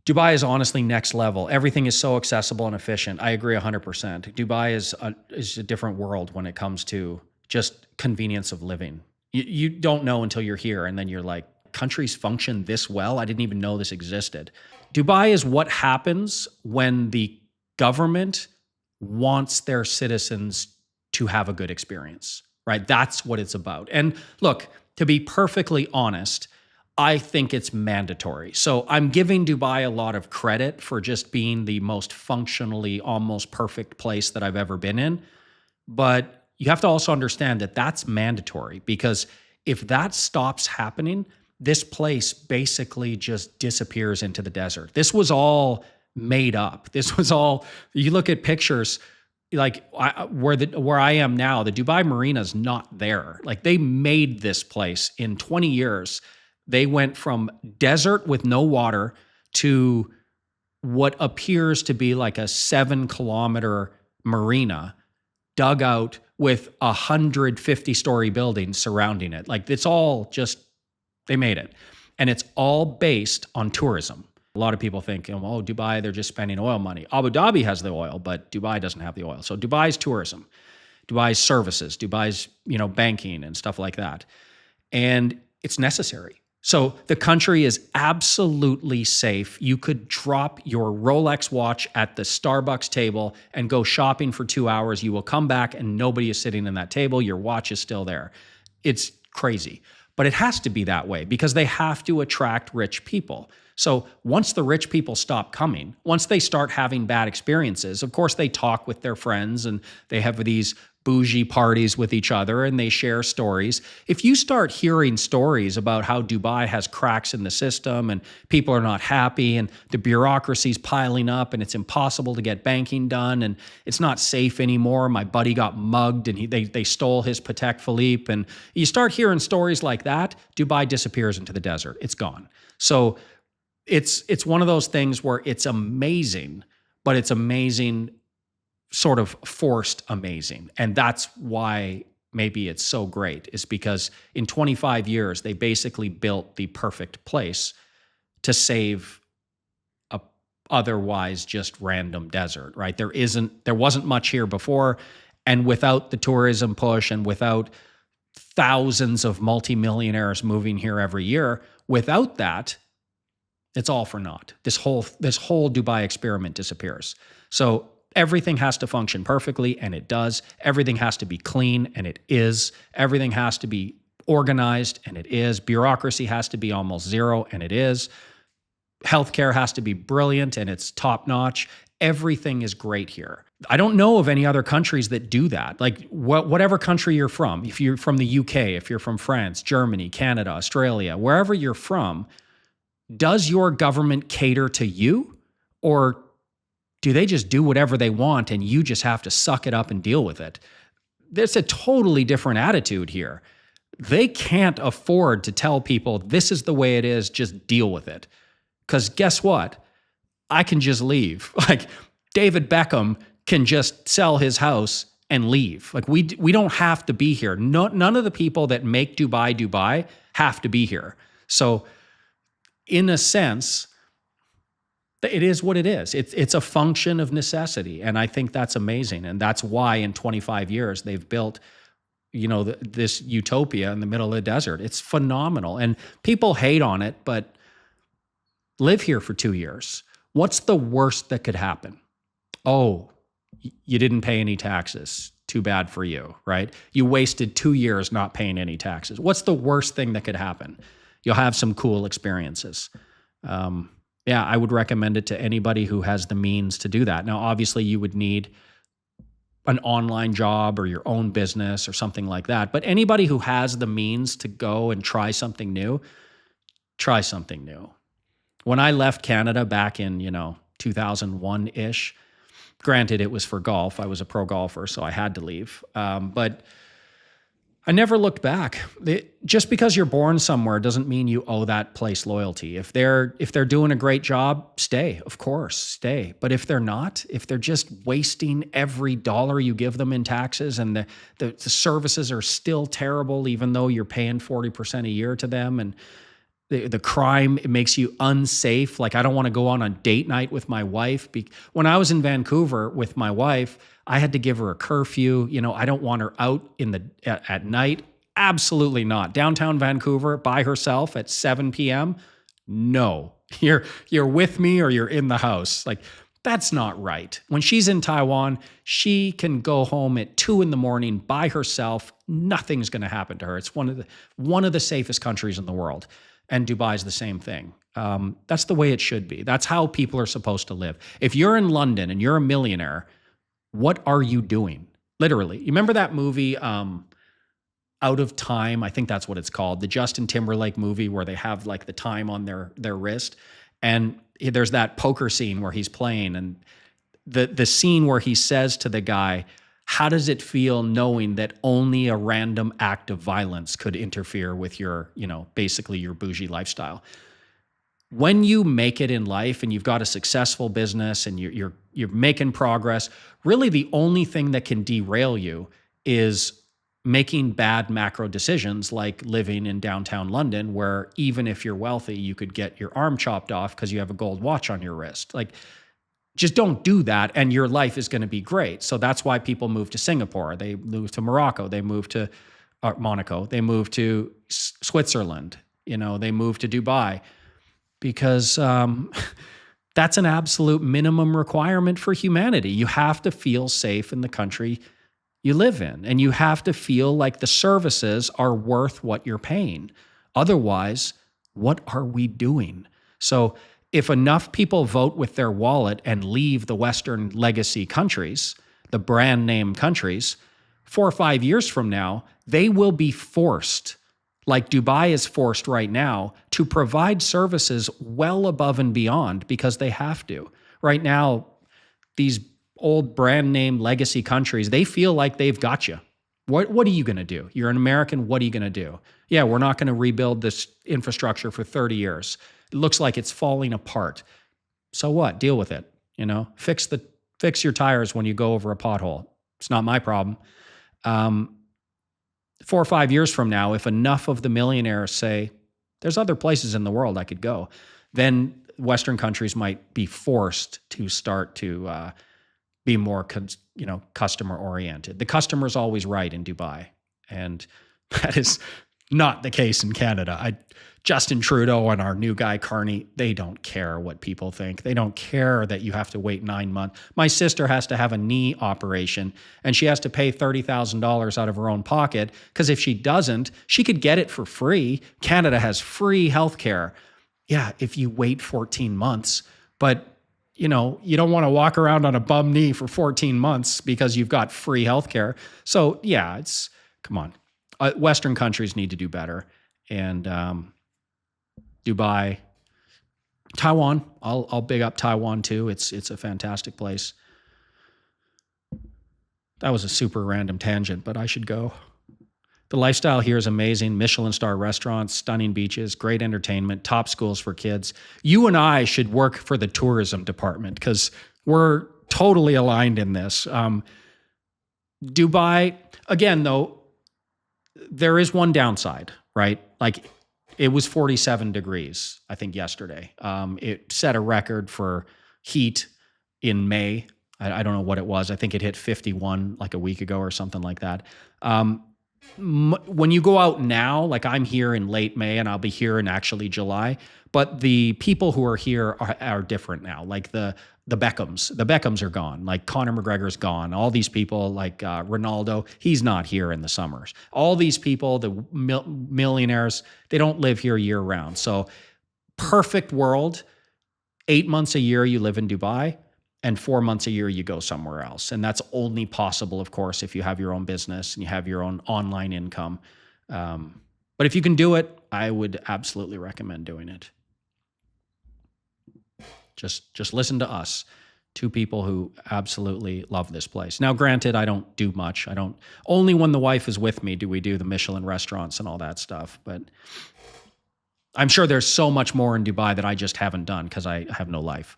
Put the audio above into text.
Dubai is honestly next level. Everything is so accessible and efficient. I agree 100%. Dubai is a different world when it comes to just convenience of living. You don't know until you're here, and then you're like, countries function this well? I didn't even know this existed. Dubai is what happens when the government wants their citizens to have a good experience, right? That's what it's about. And look, to be perfectly honest, I think it's mandatory. So I'm giving Dubai a lot of credit for just being the most functionally almost perfect place that I've ever been in. But you have to also understand that that's mandatory, because if that stops happening, this place basically just disappears into the desert. This was all made up. This was all, you look at pictures, like where I am now, the Dubai Marina is not there. Like, they made this place in 20 years. They went from desert with no water to what appears to be like a 7-kilometer marina dug out with 150-story buildings surrounding it. Like, it's all just, they made it. And it's all based on tourism. A lot of people think, oh, Dubai, they're just spending oil money. Abu Dhabi has the oil, but Dubai doesn't have the oil. So Dubai's tourism, Dubai's services, Dubai's, banking and stuff like that. And it's necessary. So the country is absolutely safe. You could drop your Rolex watch at the Starbucks table and go shopping for 2 hours. You will come back and nobody is sitting in that table. Your watch is still there. It's crazy. But it has to be that way because they have to attract rich people. So once the rich people stop coming, once they start having bad experiences, of course they talk with their friends and they have these bougie parties with each other and they share stories. If you start hearing stories about how Dubai has cracks in the system and people are not happy and the bureaucracy's piling up and it's impossible to get banking done and it's not safe anymore. My buddy got mugged and they stole his Patek Philippe, and you start hearing stories like that, Dubai disappears into the desert. It's gone. So it's one of those things where it's amazing, but it's amazing sort of forced amazing. And that's why maybe it's so great, is because in 25 years, they basically built the perfect place to save a otherwise just random desert, right? There wasn't much here before. And without the tourism push and without thousands of multimillionaires moving here every year, without that, it's all for naught. This whole Dubai experiment disappears. So everything has to function perfectly, and it does. Everything has to be clean, and it is. Everything has to be organized, and it is. Bureaucracy has to be almost zero, and it is. Healthcare has to be brilliant, and it's top-notch. Everything is great here. I don't know of any other countries that do that. Like, whatever country you're from, if you're from the UK, if you're from France, Germany, Canada, Australia, wherever you're from, does your government cater to you, or do they just do whatever they want and you just have to suck it up and deal with it? There's a totally different attitude here. They can't afford to tell people this is the way it is, just deal with it. Because guess what? I can just leave. Like, David Beckham can just sell his house and leave. Like, we don't have to be here. None of the people that make Dubai have to be here. So in a sense, it is what it is. It's a function of necessity. And I think that's amazing. And that's why in 25 years, they've built, this utopia in the middle of the desert. It's phenomenal. And people hate on it, but live here for 2 years. What's the worst that could happen? Oh, you didn't pay any taxes. Too bad for you, right? You wasted 2 years not paying any taxes. What's the worst thing that could happen? You'll have some cool experiences. Yeah, I would recommend it to anybody who has the means to do that. Now, obviously, you would need an online job or your own business or something like that. But anybody who has the means to go and try something new, try something new. When I left Canada back in, 2001-ish, granted, it was for golf. I was a pro golfer, so I had to leave. But I never looked back. Just because you're born somewhere doesn't mean you owe that place loyalty. If they're doing a great job, stay, of course, stay. But if they're not, if they're just wasting every dollar you give them in taxes and the services are still terrible, even though you're paying 40% a year to them, and The crime, it makes you unsafe. Like, I don't want to go on a date night with my wife. When I was in Vancouver with my wife, I had to give her a curfew. I don't want her out at night. Absolutely not. Downtown Vancouver by herself at 7 p.m. No, you're with me or you're in the house. Like, that's not right. When she's in Taiwan, she can go home at 2 a.m. by herself. Nothing's going to happen to her. It's one of the safest countries in the world. And Dubai is the same thing. That's the way it should be. That's how people are supposed to live. If you're in London and you're a millionaire, what are you doing? Literally. You remember that movie, Out of Time? I think that's what it's called. The Justin Timberlake movie where they have like the time on their wrist. And there's that poker scene where he's playing, and the scene where he says to the guy, how does it feel knowing that only a random act of violence could interfere with your, basically your bougie lifestyle? When you make it in life and you've got a successful business and you're making progress, really the only thing that can derail you is making bad macro decisions, like living in downtown London, where even if you're wealthy, you could get your arm chopped off because you have a gold watch on your wrist. Like, just don't do that, and your life is going to be great. So that's why people move to Singapore. They move to Morocco. They move to Monaco. They move to Switzerland. They move to Dubai, because that's an absolute minimum requirement for humanity. You have to feel safe in the country you live in, and you have to feel like the services are worth what you're paying. Otherwise, what are we doing? So if enough people vote with their wallet and leave the Western legacy countries, the brand name countries, 4 or 5 years from now, they will be forced, like Dubai is forced right now, to provide services well above and beyond because they have to. Right now, these old brand name legacy countries, they feel like they've got you. What are you going to do? You're an American. What are you going to do? Yeah, we're not going to rebuild this infrastructure for 30 years. It looks like it's falling apart. So what? Deal with it. Fix your tires when you go over a pothole. It's not my problem. 4 or 5 years from now, if enough of the millionaires say, there's other places in the world I could go, then Western countries might be forced to start to be more, customer oriented. The customer's always right in Dubai, and that is not the case in Canada. Justin Trudeau and our new guy, Carney, they don't care what people think. They don't care that you have to wait 9 months. My sister has to have a knee operation, and she has to pay $30,000 out of her own pocket, because if she doesn't, she could get it for free. Canada has free healthcare. Yeah, if you wait 14 months, but you don't want to walk around on a bum knee for 14 months because you've got free healthcare. So yeah, come on. Western countries need to do better. And Dubai, Taiwan, I'll big up Taiwan too. It's a fantastic place. That was a super random tangent, but I should go. The lifestyle here is amazing. Michelin star restaurants, stunning beaches, great entertainment, top schools for kids. You and I should work for the tourism department because we're totally aligned in this. Dubai, again, though, there is one downside, right? Like, it was 47 degrees, I think, yesterday. It set a record for heat in May. I don't know what it was. I think it hit 51 like a week ago or something like that. When you go out now, like I'm here in late May and I'll be here in actually July, but the people who are here are different now. Like the Beckhams are gone. Like Conor McGregor's gone. All these people like Ronaldo, he's not here in the summers. All these people, the millionaires, they don't live here year round. So perfect world, 8 months a year you live in Dubai, and 4 months a year you go somewhere else. And that's only possible, of course, if you have your own business and you have your own online income. But if you can do it, I would absolutely recommend doing it. Just listen to us, two people who absolutely love this place. Now, granted, I don't do much. Only when the wife is with me do we do the Michelin restaurants and all that stuff. But I'm sure there's so much more in Dubai that I just haven't done because I have no life.